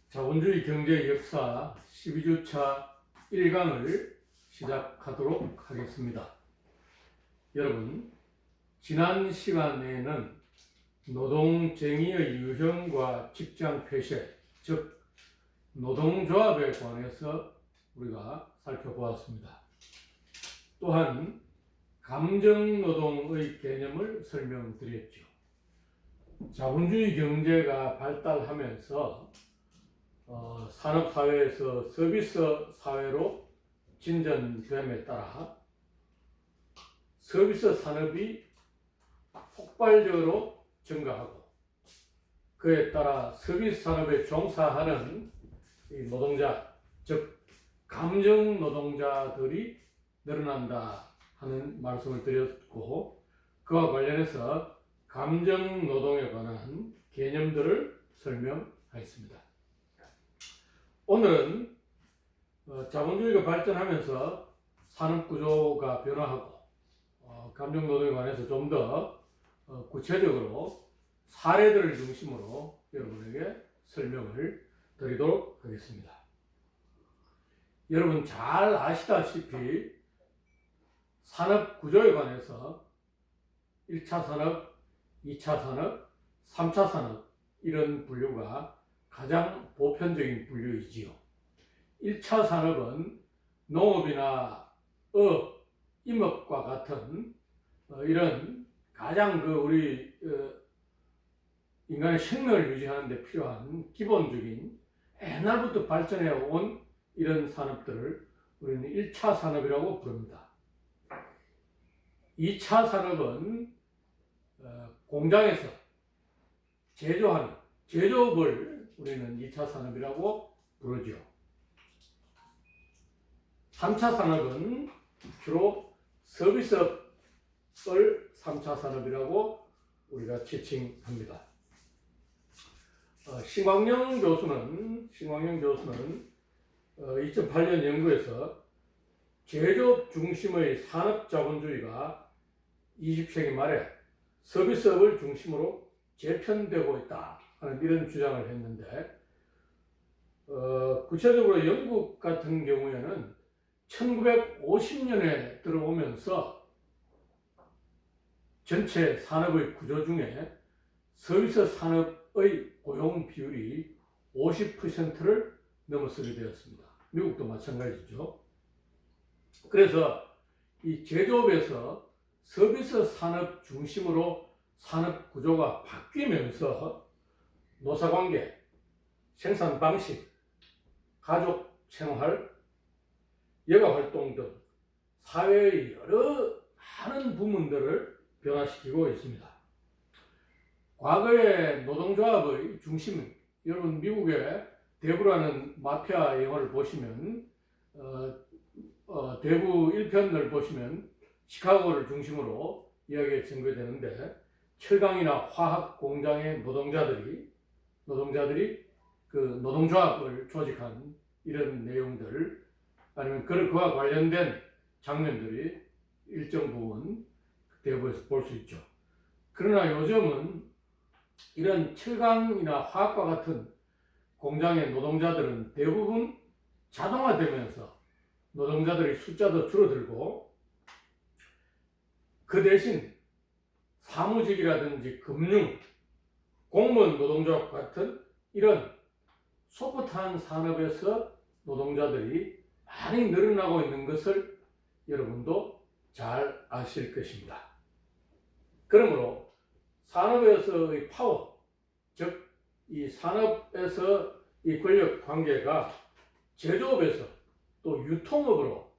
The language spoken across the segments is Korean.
자본주의 경제 역사 12주차 1강을 시작하도록 하겠습니다. 여러분, 지난 시간에는 노동쟁의의 유형과 직장 폐쇄, 즉 노동조합에 관해서 우리가 살펴보았습니다. 또한 감정노동의 개념을 설명드렸죠. 자본주의 경제가 발달하면서 산업사회에서 서비스 사회로 진전됨에 따라 서비스 산업이 폭발적으로 증가하고 그에 따라 서비스 산업에 종사하는 노동자, 즉 감정 노동자들이 늘어난다 하는 말씀을 드렸고, 그와 관련해서 감정 노동에 관한 개념들을 설명하였습니다. 오늘은 자본주의가 발전하면서 산업구조가 변화하고 감정노동에 관해서 좀 더 구체적으로 사례들을 중심으로 여러분에게 설명을 드리도록 하겠습니다. 여러분 잘 아시다시피 산업구조에 관해서 1차 산업, 2차 산업, 3차 산업 이런 분류가 가장 보편적인 분류이지요. 1차 산업은 농업이나 임업과 같은 이런 가장 우리 인간의 생명을 유지하는 데 필요한 기본적인 옛날부터 발전해 온 이런 산업들을 우리는 1차 산업이라고 부릅니다. 2차 산업은 공장에서 제조하는 제조업을 우리는 2차 산업이라고 부르죠. 3차 산업은 주로 서비스업을 3차 산업이라고 우리가 지칭합니다. 신광영 교수는 2008년 연구에서 제조업 중심의 산업자본주의가 20세기 말에 서비스업을 중심으로 재편되고 있다 하는 이런 주장을 했는데, 구체적으로 영국 같은 경우에는 1950년에 들어오면서 전체 산업의 구조 중에 서비스 산업의 고용 비율이 50%를 넘어서게 되었습니다. 미국도 마찬가지죠. 그래서 이 제조업에서 서비스 산업 중심으로 산업 구조가 바뀌면서 노사관계, 생산 방식, 가족 생활, 여가 활동 등 사회의 여러 많은 부문들을 변화시키고 있습니다. 과거의 노동조합의 중심은, 여러분 미국의 대부라는 마피아 영화를 보시면 대부 1편을 보시면 시카고를 중심으로 이야기가 전개되는데, 철강이나 화학 공장의 노동자들이 그 노동조합을 조직한 이런 내용들, 아니면 그와 관련된 장면들이 일정 부분 대부에서 볼 수 있죠. 그러나 요즘은 이런 철강이나 화학과 같은 공장의 노동자들은 대부분 자동화되면서 노동자들의 숫자도 줄어들고, 그 대신 사무직이라든지 금융, 공무원 노동조합 같은 이런 소프트한 산업에서 노동자들이 많이 늘어나고 있는 것을 여러분도 잘 아실 것입니다. 그러므로 산업에서의 파워, 즉 이 산업에서 이 권력 관계가 제조업에서 또 유통업으로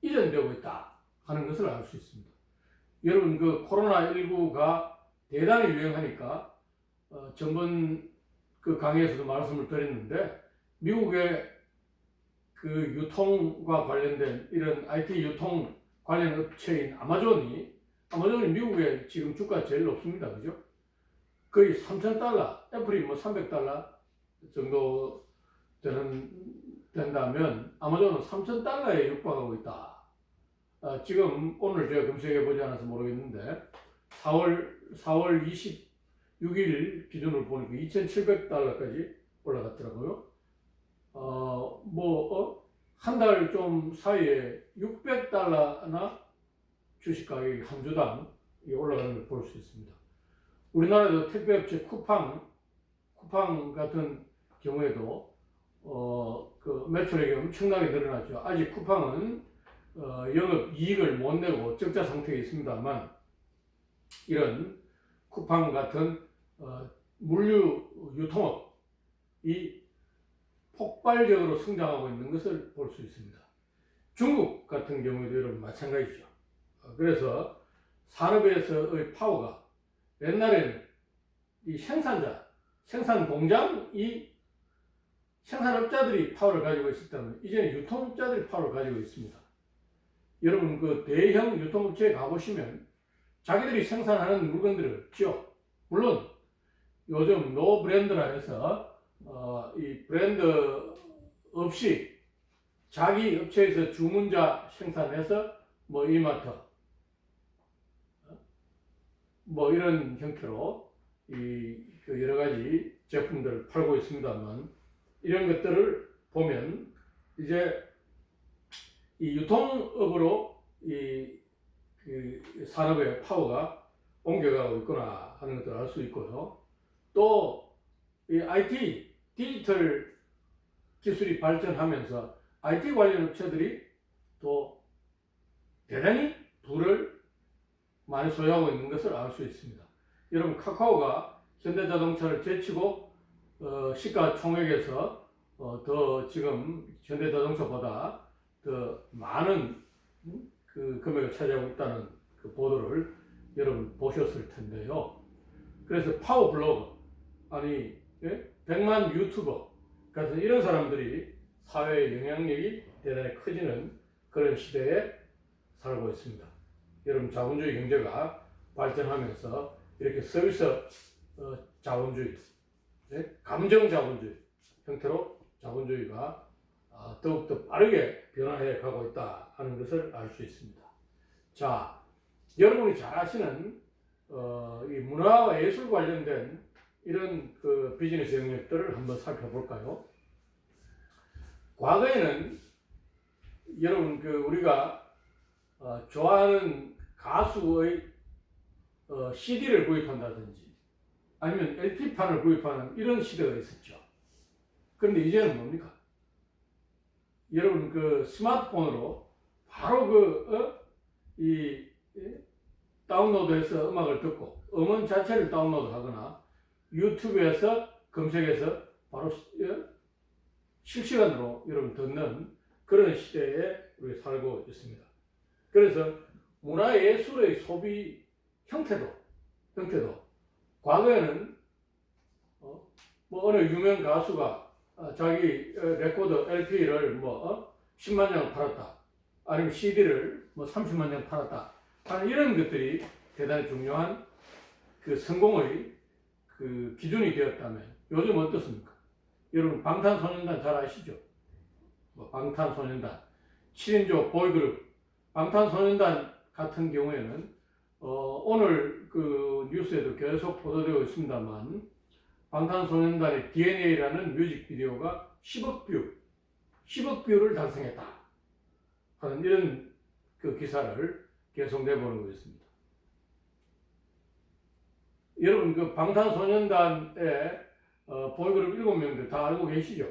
이전되고 있다 하는 것을 알 수 있습니다. 여러분 코로나19가 대단히 유행하니까 전번 강의에서도 말씀을 드렸는데, 미국의 유통과 관련된 이런 IT 유통 관련 업체인 아마존이 미국의 지금 주가 제일 높습니다. 그죠? 거의 $3,000, 애플이 $300 정도 된다면 아마존은 $3,000에 육박하고 있다. 지금 오늘 제가 검색해 보지 않아서 모르겠는데 4월 26일 기준으로 보니까 $2,700까지 올라갔더라고요. 한 달 좀 사이에 600달러나 주식 가격이 한 주당 올라가는 걸 볼 수 있습니다. 우리나라도 택배업체 쿠팡 같은 경우에도 그 매출액이 엄청나게 늘어났죠. 아직 쿠팡은 영업 이익을 못 내고 적자 상태에 있습니다만, 이런 쿠팡 같은 물류 유통업이 폭발적으로 성장하고 있는 것을 볼 수 있습니다. 중국 같은 경우에도 여러분 마찬가지죠. 그래서 산업에서의 파워가, 옛날에는 이 생산 공장이 생산업자들이 파워를 가지고 있었다면, 이제는 유통업자들이 파워를 가지고 있습니다. 여러분 그 대형 유통업체에 가보시면 자기들이 생산하는 물건들을 없죠. 물론 요즘 노 브랜드라 해서 이 브랜드 없이 자기 업체에서 주문자 생산해서 뭐 이마트 뭐 이런 형태로 그 여러 가지 제품들을 팔고 있습니다만, 이런 것들을 보면 이제 이 유통업으로 그 산업의 파워가 옮겨가고 있구나 하는 것들을 알 수 있고요. 또 이 IT 디지털 기술이 발전하면서 IT 관련 업체들이 또 대단히 부를 많이 소유하고 있는 것을 알 수 있습니다. 여러분 카카오가 현대자동차를 제치고 시가총액에서 더 지금 현대자동차보다 더 많은 그 금액을 차지하고 있다는 그 보도를 여러분 보셨을 텐데요. 그래서 파워블로거, 아니 100만 유튜버 같은 이런 사람들이 사회의 영향력이 대단히 커지는 그런 시대에 살고 있습니다. 여러분 자본주의 경제가 발전하면서 이렇게 서비스 자본주의, 감정 자본주의 형태로 자본주의가 더욱더 빠르게 변화해 가고 있다 하는 것을 알 수 있습니다. 자, 여러분이 잘 아시는 이 문화와 예술 관련된 이런 그 비즈니스 영역들을 한번 살펴볼까요? 과거에는 여러분 그 우리가 좋아하는 가수의 CD를 구입한다든지 아니면 LP판을 구입하는 이런 시대가 있었죠. 그런데 이제는 뭡니까? 여러분 그 스마트폰으로 바로 다운로드해서 음악을 듣고 음원 자체를 다운로드하거나 유튜브에서 검색해서 바로 실시간으로 여러분 듣는 그런 시대에 우리 살고 있습니다. 그래서 문화예술의 소비 형태도 과거에는 뭐 어느 유명 가수가 자기 레코드 LP를 10만 장 팔았다, 아니면 CD를 30만 장 팔았다 하는 이런 것들이 대단히 중요한 그 성공의 그 기준이 되었다면, 요즘 어떻습니까? 여러분 방탄소년단 잘 아시죠? 방탄소년단 7인조 보이그룹 방탄소년단 같은 경우에는 오늘 그 뉴스에도 계속 보도되고 있습니다만, 방탄소년단의 DNA라는 뮤직비디오가 10억 뷰를 달성했다 하는 이런 그 기사를 계속 내보내고 있습니다. 여러분 그 방탄소년단의 보이그룹 7명들 다 알고 계시죠?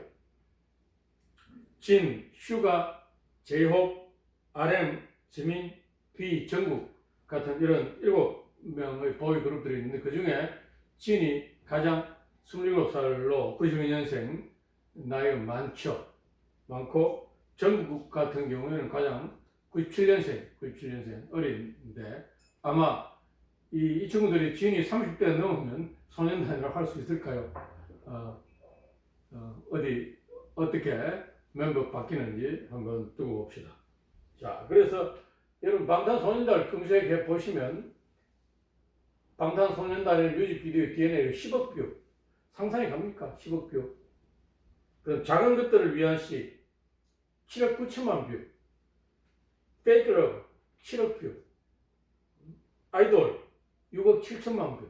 진, 슈가, 제이홉, RM, 지민, B, 정국 같은 이런 7명의 보이그룹들이 있는데, 그 중에 진이 가장 27살로 92년생 나이가 많고, 정국 같은 경우에는 가장 97년생 어린데, 아마 이 친구들이 진이 30대 넘으면 소년단이라고 할 수 있을까요? 어떻게 멤버 바뀌는지 한번 두고 봅시다. 자, 그래서 여러분 방탄소년단을 검색해 보시면 방탄소년단의 뮤직비디오 DNA가 10억 뷰, 상상이 갑니까? 10억 뷰. 그럼 작은 것들을 위한 시 7억 9천만 뷰, 페이크 러브 7억 뷰, 아이돌 6억 7천만 뷰.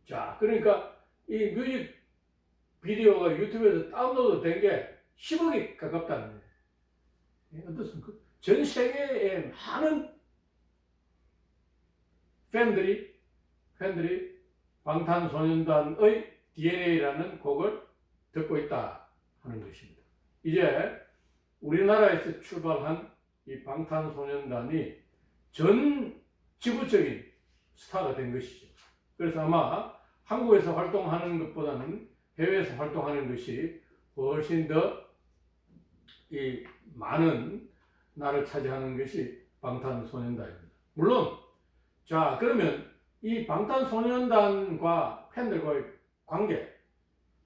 자, 그러니까 이 뮤직비디오가 유튜브에서 다운로드 된 게 10억이 가깝다는 거예요. 어떻습니까? 전 세계의 많은 팬들이 방탄소년단의 DNA라는 곡을 듣고 있다 하는 것입니다. 이제 우리나라에서 출발한 이 방탄소년단이 전 지구적인 스타가 된 것이죠. 그래서 아마 한국에서 활동하는 것보다는 해외에서 활동하는 것이 훨씬 더 이 많은 날을 차지하는 것이 방탄소년단입니다. 물론 자 그러면 이 방탄소년단과 팬들과의 관계,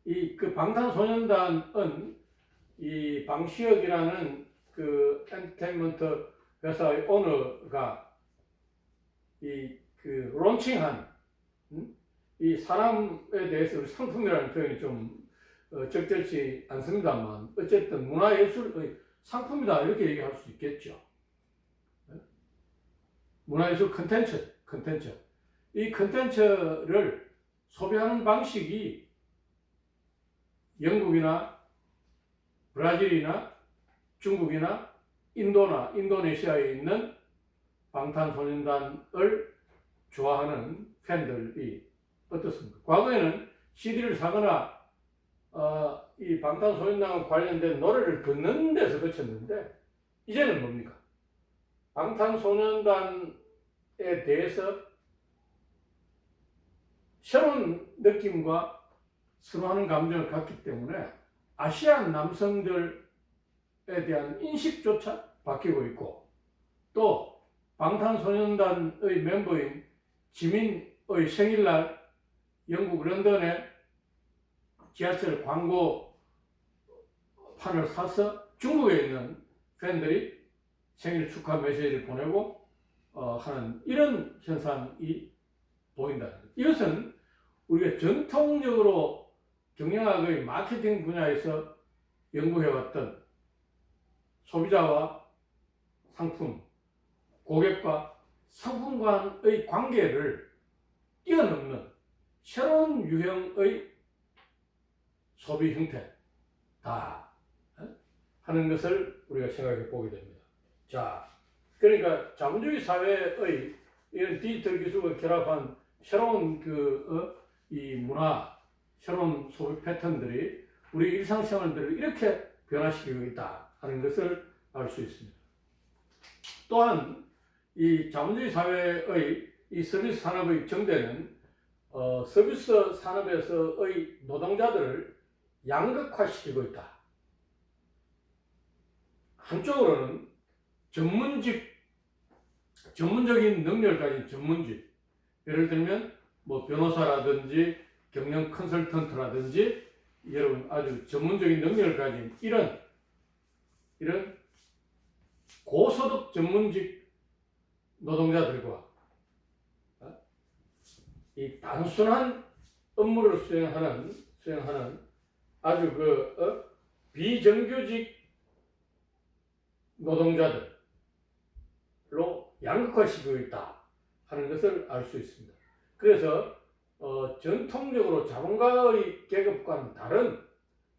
이 그 방탄소년단은 이 방시혁이라는 그 엔터테인먼트 회사의 오너가 이 그 론칭한 이 사람에 대해서 상품이라는 표현이 좀 적절치 않습니다만 어쨌든 문화예술의 상품이다 이렇게 얘기할 수 있겠죠. 문화예술 컨텐츠. 이 컨텐츠를 소비하는 방식이 영국이나 브라질이나 중국이나 인도나 인도네시아에 있는 방탄소년단을 좋아하는 팬들이 어떻습니까? 과거에는 CD를 사거나 이 방탄소년단과 관련된 노래를 듣는 데서 그쳤는데 이제는 뭡니까? 방탄소년단에 대해서 새로운 느낌과 선호하는 감정을 갖기 때문에 아시안 남성들에 대한 인식조차 바뀌고 있고 또 방탄소년단의 멤버인 지민의 생일날 영국 런던에 지하철 광고판을 사서 중국에 있는 팬들이 생일 축하 메시지를 보내고 하는 이런 현상이 보인다. 이것은 우리가 전통적으로 경영학의 마케팅 분야에서 연구해왔던 소비자와 상품, 고객과 상품과의 관계를 뛰어넘는 새로운 유형의 소비 형태다 하는 것을 우리가 생각해 보게 됩니다. 자, 그러니까 자본주의 사회의 이런 디지털 기술과 결합한 새로운 이 문화, 새로운 소비 패턴들이 우리 일상생활들을 이렇게 변화시키고 있다 하는 것을 알 수 있습니다. 또한 이 자본주의 사회의 이 서비스 산업의 정대는 서비스 산업에서의 노동자들을 양극화시키고 있다. 한쪽으로는 전문적인 능력을 가진 전문직, 예를 들면 뭐 변호사라든지 경영 컨설턴트라든지 여러분 아주 전문적인 능력을 가진 이런 고소득 전문직 노동자들과 이 단순한 업무를 수행하는 아주 비정규직 노동자들로 양극화시키고 있다 하는 것을 알 수 있습니다. 그래서 전통적으로 자본가의 계급과는 다른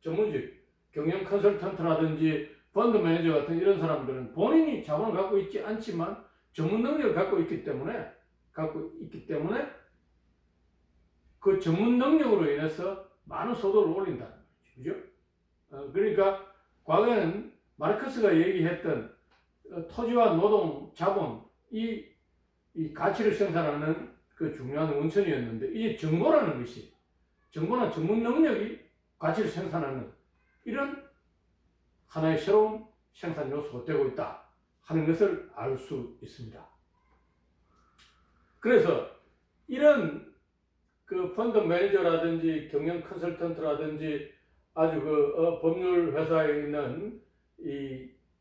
전문직, 경영 컨설턴트라든지 펀드 매니저 같은 이런 사람들은 본인이 자본을 갖고 있지 않지만 전문 능력을 갖고 있기 때문에 그 전문 능력으로 인해서 많은 소득을 올린다는 거죠. 그죠? 그러니까 과거에는 마르크스가 얘기했던 토지와 노동, 자본 이 가치를 생산하는 그 중요한 원천이었는데 이제 정보나 전문 능력이 가치를 생산하는 이런 하나의 새로운 생산 요소가 되고 있다 하는 것을 알 수 있습니다. 그래서 이런 그 펀드 매니저라든지 경영 컨설턴트라든지 아주 법률 회사에 있는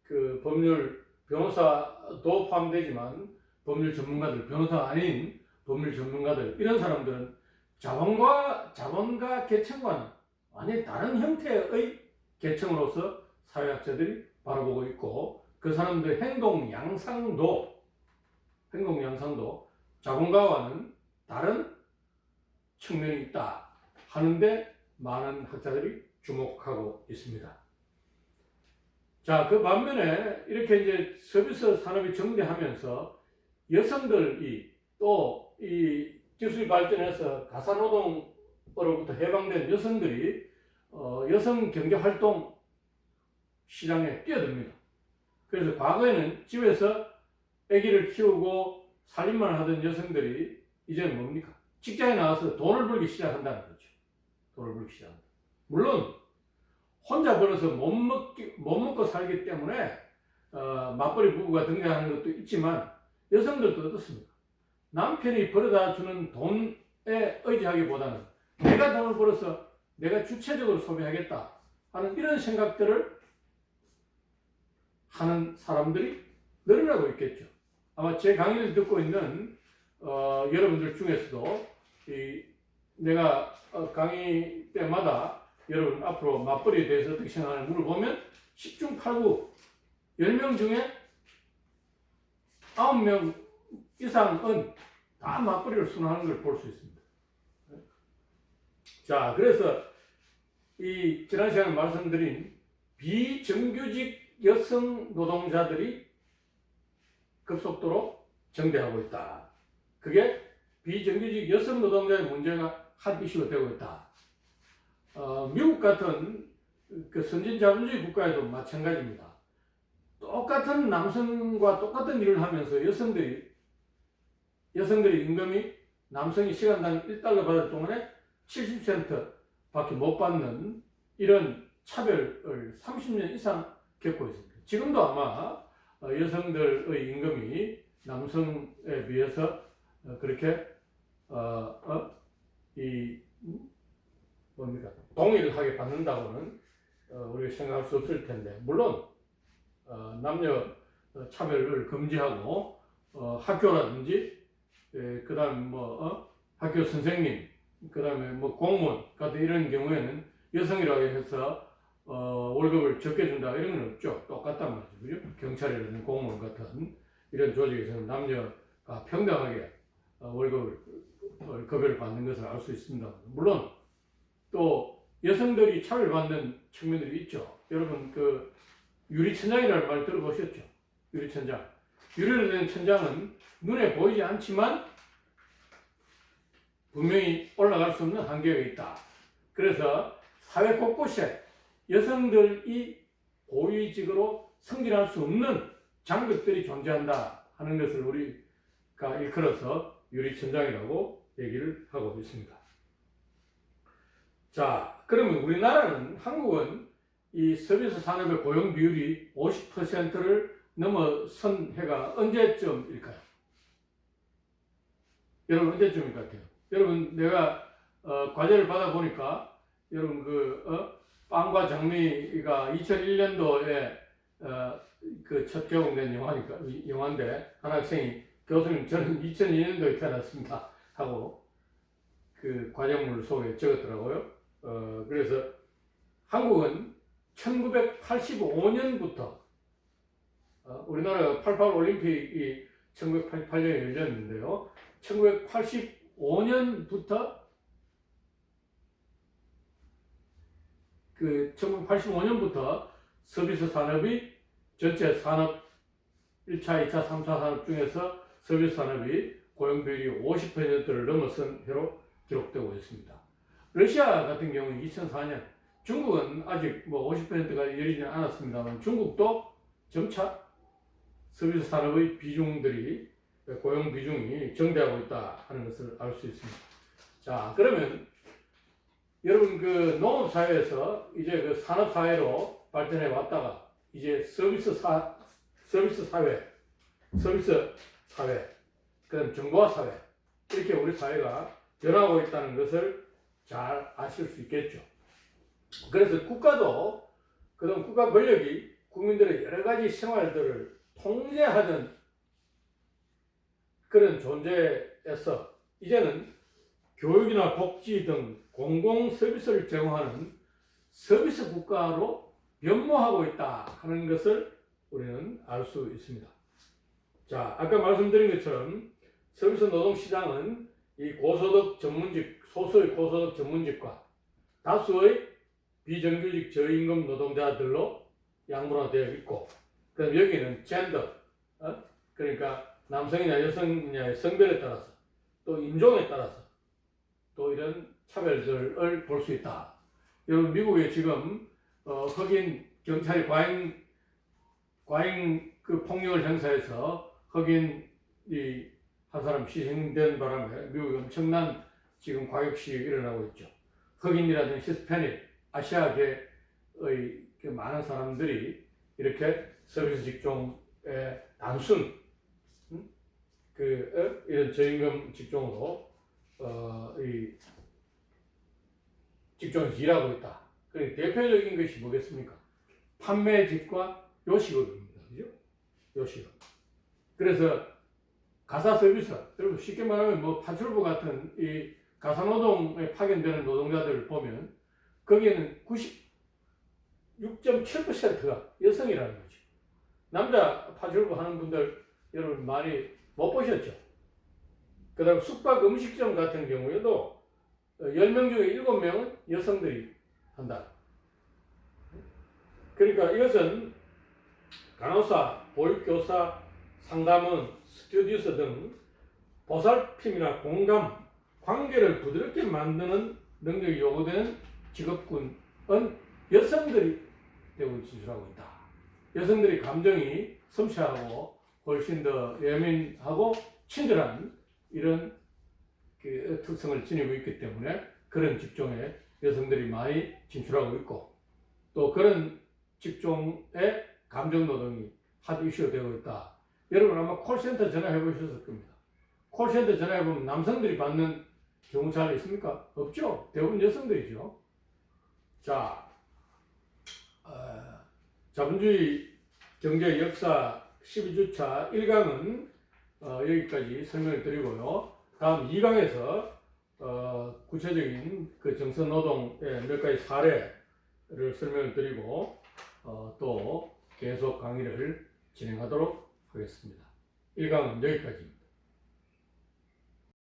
그 법률 변호사도 포함되지만 법률 전문가들, 변호사 아닌 법률 전문가들 이런 사람들은 자본가 계층과는 완전히 다른 형태의 계층으로서 사회학자들이 바라보고 있고 그 사람들의 행동 양상도 자본가와는 다른 측면이 있다 하는데 많은 학자들이 주목하고 있습니다. 자, 그 반면에 이렇게 이제 서비스 산업이 정대하면서 여성들이 또 이 기술이 발전해서 가사노동으로부터 해방된 여성들이 여성 경제 활동 시장에 뛰어듭니다. 그래서 과거에는 집에서 아기를 키우고 살림만 하던 여성들이 이제는 뭡니까? 직장에 나와서 돈을 벌기 시작한다는 거죠. 돈을 벌기 시작한다. 물론 혼자 벌어서 못 먹고 살기 때문에 맞벌이 부부가 등장하는 것도 있지만 여성들도 어떻습니까? 남편이 벌어다 주는 돈에 의지하기보다는 내가 돈을 벌어서 내가 주체적으로 소비하겠다 하는 이런 생각들을 하는 사람들이 늘어나고 있겠죠. 아마 제 강의를 듣고 있는 여러분들 중에서도 내가 강의 때마다 여러분 앞으로 맞벌이에 대해서 어떻게 생각하는지 물어보면 10중 8구 10명 중에 9명 이상은 다 맞벌이를 선호하는 걸 볼 수 있습니다. 자, 그래서 이 지난 시간에 말씀드린 비정규직 여성 노동자들이 급속도로 증대하고 있다. 그게 비정규직 여성 노동자의 문제가 한 이슈가 되고 있다. 미국 같은 그 선진 자본주의 국가에도 마찬가지입니다. 똑같은 남성과 똑같은 일을 하면서 여성들이 임금이 남성이 시간당 1달러 받을 동안에 70센트 밖에 못 받는 이런 차별을 30년 이상 겪고 있습니다. 지금도 아마 여성들의 임금이 남성에 비해서 그렇게 동일하게 받는다고는 우리가 생각할 수 없을 텐데, 물론 남녀 차별을 금지하고 학교라든지 그다음 학교 선생님, 그다음에 공무원 같은 이런 경우에는 여성이라고 해서 월급을 적게 준다 이런 건 없죠. 똑같단 말이죠. 그죠? 경찰이라든지 공무원 같은 이런 조직에서는 남녀가 평등하게 월급을 급여를 받는 것을 알 수 있습니다. 물론 또 여성들이 차별받는 측면들이 있죠. 여러분 그 유리천장이라는 말 들어보셨죠? 유리천장. 유리로 된 천장은 눈에 보이지 않지만 분명히 올라갈 수 없는 한계가 있다. 그래서 사회 곳곳에 여성들이 고위직으로 승진할 수 없는 장벽들이 존재한다 하는 것을 우리가 일컬어서 유리천장이라고 얘기를 하고 있습니다. 자, 그러면 우리나라는, 한국은 이 서비스 산업의 고용 비율이 50%를 넘어선 해가 언제쯤일까요? 여러분 언제쯤일 것 같아요? 여러분 내가 과제를 받아보니까 여러분 빵과 장미가 2001년도에 그 첫 개봉된 영화인데 한 학생이 교수님 저는 2002년도에 태어났습니다 하고 그 과제물 속에 적었더라고요. 그래서 한국은 1985년부터 우리나라 88 올림픽이 1988년에 열렸는데요. 1985년부터 서비스 산업이 전체 산업 1차, 2차, 3차 산업 중에서 서비스 산업이 고용 비율이 50%를 넘어선 해로 기록되고 있습니다. 러시아 같은 경우는 2004년, 중국은 아직 50%가 이르지는 않았습니다만 중국도 점차 서비스 산업의 고용 비중이 증대하고 있다 하는 것을 알 수 있습니다. 자, 그러면 여러분 그 농업 사회에서 이제 그 산업 사회로 발전해 왔다가 이제 서비스 사회, 그다음 정보화 사회, 이렇게 우리 사회가 변하고 있다는 것을 잘 아실 수 있겠죠. 그래서 국가도 그동안 국가 권력이 국민들의 여러 가지 생활들을 통제하던 그런 존재에서 이제는 교육이나 복지 등 공공 서비스를 제공하는 서비스 국가로 변모하고 있다 하는 것을 우리는 알 수 있습니다. 자, 아까 말씀드린 것처럼 서비스 노동 시장은 이 고소득 전문직, 소수의 고소득 전문직과 다수의 비정규직 저임금 노동자들로 양분화되어 있고, 그럼 여기는 젠더, 그러니까 남성이냐 여성이냐의 성별에 따라서 또 인종에 따라서 또 이런 차별들을 볼 수 있다. 여러분 미국에 지금 흑인 경찰이 과잉 그 폭력을 행사해서 흑인이 한 사람 희생된 바람에 미국에 엄청난 지금 과격 시위가 일어나고 있죠. 흑인이라든지 히스패닉, 아시아계의 그 많은 사람들이 이렇게 서비스 직종의 단순 이런 저임금 직종으로 이 직종에서 일하고 있다. 그러니까 대표적인 것이 뭐겠습니까? 판매직과 요식업입니다. 그죠? 요식업. 그래서 가사 서비스, 여러분 쉽게 말하면 뭐 파출부 같은 이 가사노동에 파견되는 노동자들을 보면 거기에는 96.7%가 여성이라는 거죠. 남자 파출부 하는 분들 여러분 많이 못 보셨죠? 그 다음 숙박 음식점 같은 경우에도 10명 중에 7명은 여성들이 한다. 그러니까 이것은 간호사, 보육교사, 상담원, 스튜디오스 등 보살핌이나 공감, 관계를 부드럽게 만드는 능력이 요구되는 직업군은 여성들이 대부분 진출하고 있다. 여성들이 감정이 섬세하고 훨씬 더 예민하고 친절한 이런 그 특성을 지니고 있기 때문에 그런 직종에 여성들이 많이 진출하고 있고 또 그런 직종에 감정노동이 핫 이슈가 되고 있다. 여러분 아마 콜센터 전화해 보셨을 겁니다. 콜센터 전화해 보면 남성들이 받는 경우 잘 있습니까? 없죠. 대부분 여성들이죠. 자, 자본주의 경제 역사 12주차 1강은 여기까지 설명을 드리고요. 다음 2강에서 구체적인 그 정선노동의 몇 가지 사례를 설명을 드리고 또 계속 강의를 진행하도록 하겠습니다. 1강은 여기까지입니다.